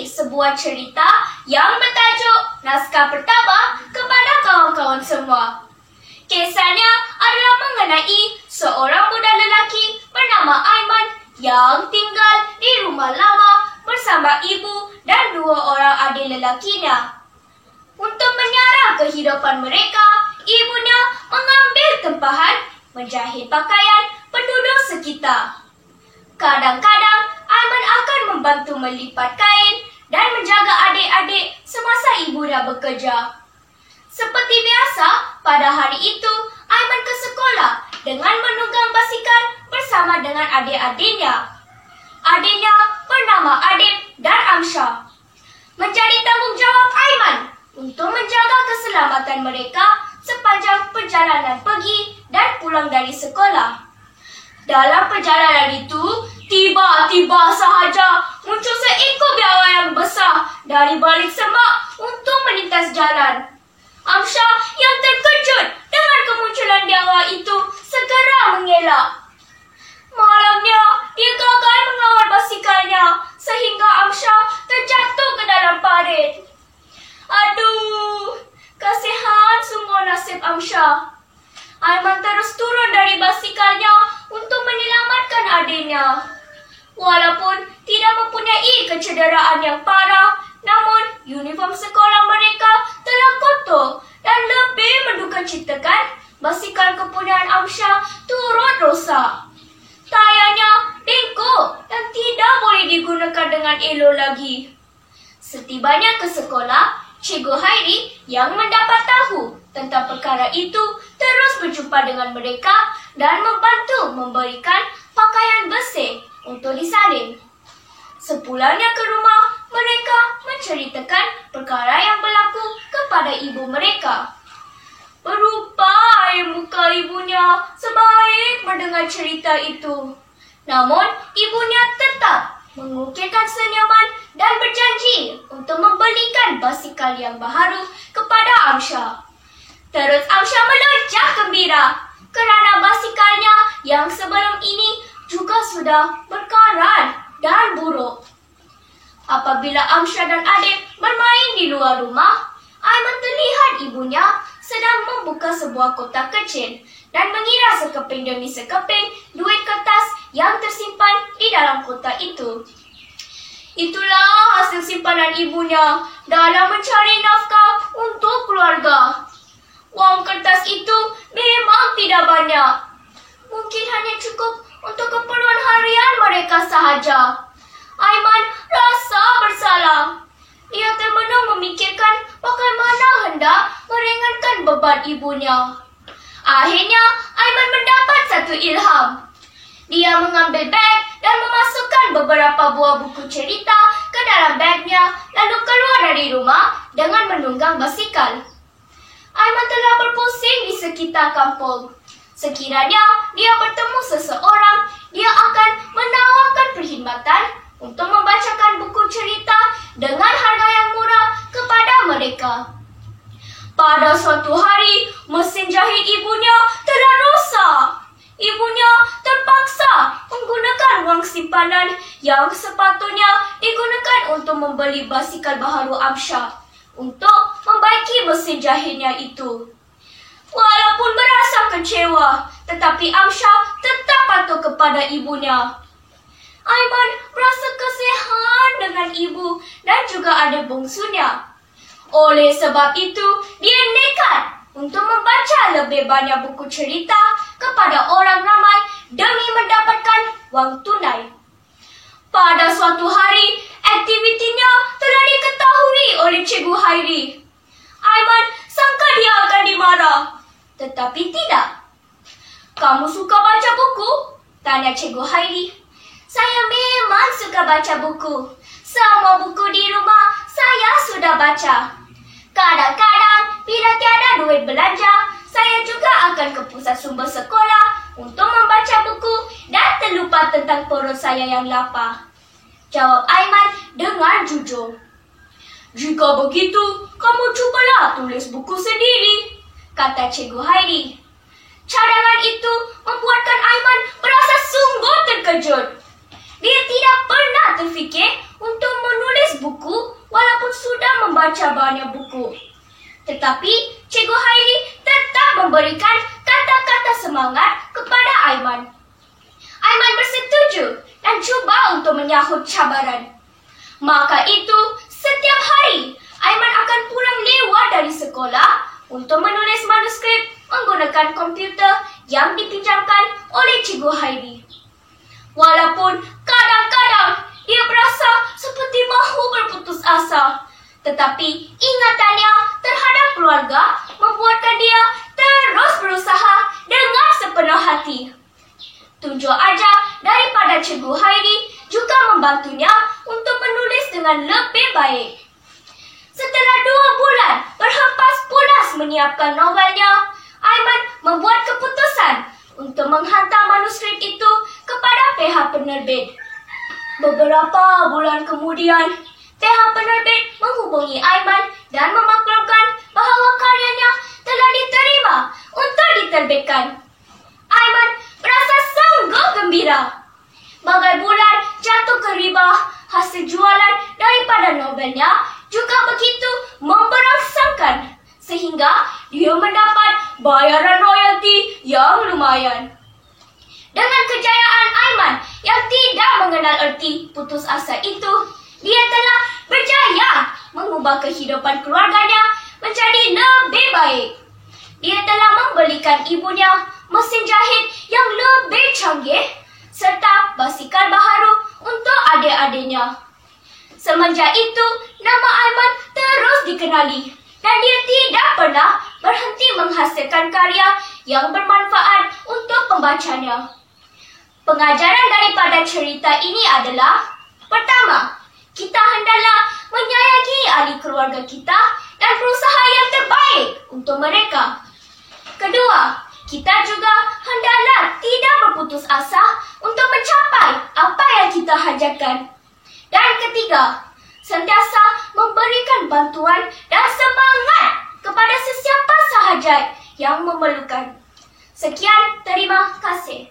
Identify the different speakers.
Speaker 1: sebuah cerita yang bertajuk Naskah Pertama kepada kawan-kawan semua. Kisahnya adalah mengenai seorang budak lelaki bernama Aiman yang tinggal di rumah lama bersama ibu dan dua orang adik lelakinya. Untuk menyara kehidupan mereka, ibunya mengambil tempahan menjahit pakaian penduduk sekitar. Kadang-kadang, Aiman akan membantu melipat kain dan menjaga adik-adik semasa ibunya bekerja. Seperti biasa, pada hari itu, Aiman ke sekolah dengan menunggang basikal bersama dengan adik-adiknya. Adiknya bernama Adib dan Amsyah. Menjadi tanggungjawab Aiman untuk menjaga keselamatan mereka sepanjang perjalanan pergi dan pulang dari sekolah. Dalam perjalanan itu, tiba-tiba sahaja muncul seekor biawak yang besar dari balik semak untuk melintas jalan. Amsyah yang terkejut dengan kemunculan biawak itu segera mengelak. Malamnya, dia gagal mengawal basikalnya sehingga Amsyah terjatuh ke dalam parit. Aduh, kasihan sungguh nasib Amsyah. Aiman terus turun dari basikalnya untuk menyelamatkan adiknya. Walaupun tidak mempunyai kecederaan yang parah, namun uniform sekolah mereka telah kotor dan lebih mendukacitakan basikal kepunyaan Amsyah turut rosak. Tayarnya bengkok dan tidak boleh digunakan dengan elok lagi. Setibanya ke sekolah, Cikgu Hairi yang mendapat tahu tentang perkara itu terus berjumpa dengan mereka dan membantu memberikan pakaian bersih untuk disalin. Sepulangnya ke rumah, mereka menceritakan perkara yang berlaku kepada ibu mereka. Berubah air muka ibunya sebaik mendengar cerita itu. Namun, ibunya tetap mengukirkan senyuman dan berjanji untuk membelikan basikal yang baharu kepada Amsyah. Terus Amsyah melonjak gembira kerana basikalnya yang sebelum ini juga sudah berkarat dan buruk. Apabila Amsyah dan adik bermain di luar rumah, Aiman terlihat ibunya sedang membuka sebuah kotak kecil dan mengira sekeping demi sekeping duit kertas yang tersimpan di dalam kotak itu. Itulah hasil simpanan ibunya dalam mencari nafkah untuk keluarga. Wang kertas itu memang tidak banyak. Mungkin hanya cukup untuk keperluan harian mereka sahaja. Aiman rasa bersalah. Dia termenung memikirkan bagaimana hendak meringankan beban ibunya. Akhirnya, Aiman mendapat satu ilham. Dia mengambil beg dan memasukkan beberapa buah buku cerita ke dalam bagnya lalu keluar dari rumah dengan menunggang basikal. Aiman telah berpusing di sekitar kampung. Sekiranya dia bertemu seseorang, dia akan menawarkan perkhidmatan untuk membacakan buku cerita dengan harga yang murah kepada mereka. Pada suatu hari, mesin jahit ibunya telah rosak. Ibunya terpaksa menggunakan wang simpanan yang sepatutnya digunakan untuk membeli basikal baharu Amsyah untuk membaiki mesin jahitnya itu. Walaupun berasa kecewa, tetapi Amsyah tetap patuh kepada ibunya. Aiman merasa kasihan dengan ibu dan juga adik bongsunya. Oleh sebab itu, dia nekat untuk membaca lebih banyak buku cerita kepada orang ramai demi mendapatkan wang tunai. Pada suatu hari, aktivitinya telah diketahui oleh Cikgu Hairi. Aiman sangka dia akan dimarah, tetapi tidak. "Kamu suka baca buku?" tanya Cikgu Hairi. "Saya memang suka baca buku. Semua buku di rumah saya sudah baca. Kadang-kadang bila tiada duit belanja, saya juga akan ke pusat sumber sekolah untuk membaca buku dan terlupa tentang perut saya yang lapar," jawab Aiman dengan jujur. "Jika begitu, kamu cubalah tulis buku sendiri," kata Cikgu Hairi. Cadangan itu membuatkan Aiman berasa sungguh terkejut. dia tidak pernah terfikir untuk menulis buku walaupun sudah membaca banyak buku. Tetapi Cikgu Hairi tetap memberikan kata-kata semangat kepada Aiman. Aiman bersetuju dan cuba untuk menyahut cabaran. Maka itu, setiap hari Aiman akan pulang lewat dari sekolah untuk menulis manuskrip menggunakan komputer yang dipinjamkan oleh Cikgu Hairi. Walaupun kadang-kadang dia berasa seperti mahu berputus asa, tetapi ingatannya terhadap keluarga membuatkan dia terus berusaha dengan sepenuh hati. Tunjuk ajar daripada Cikgu Hairi juga membantunya untuk menulis dengan lebih baik. Setelah 2 bulan berhempas pulas menyiapkan novelnya, Aiman membuat keputusan untuk menghantar manuskrip itu kepada pihak penerbit. Beberapa bulan kemudian, pihak penerbit menghubungi Aiman dan memaklumkan bahawa karyanya telah diterima untuk diterbitkan. Aiman berasa sungguh gembira. Bagai bulan jatuh ke riba, hasil jualan daripada novelnya juga begitu memberangsangkan sehingga dia mendapat bayaran royalti yang lumayan. Dengan kejayaan Aiman yang tidak mengenal erti putus asa itu, dia telah berjaya mengubah kehidupan keluarganya menjadi lebih baik. Dia telah membelikan ibunya mesin jahit yang lebih canggih serta basikal baharu untuk adik-adiknya. Semenjak itu, nama Aiman terus dikenali dan dia tidak pernah berhenti menghasilkan karya yang bermanfaat untuk pembacanya. Pengajaran daripada cerita ini adalah: pertama, kita hendaklah menyayangi ahli keluarga kita dan berusaha yang terbaik untuk mereka. Kedua, kita juga hendaklah tidak berputus asa untuk mencapai apa yang kita hajatkan. Dan ketiga, sentiasa memberikan bantuan dan semangat kepada sesiapa sahaja yang memerlukan. Sekian, terima kasih.